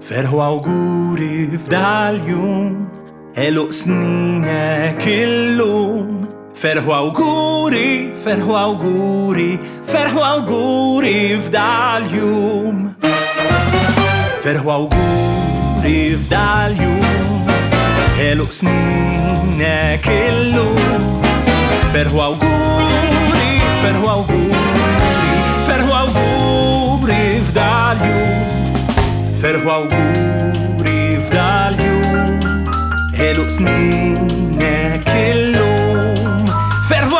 Ferħu awguri f'dal-jum, għeluq sninek illum. Ferħu awguri, ferħu awguri, ferħu awguri f'dal-jum. Ferħu awguri f'dal-jum, għeluq sninek illum. Ferħu awguri, ferħu awguri, ferħu awguri f'dal-jum. Ferħu awguri f'dal-jum, għeluq sninek illum. Ferħu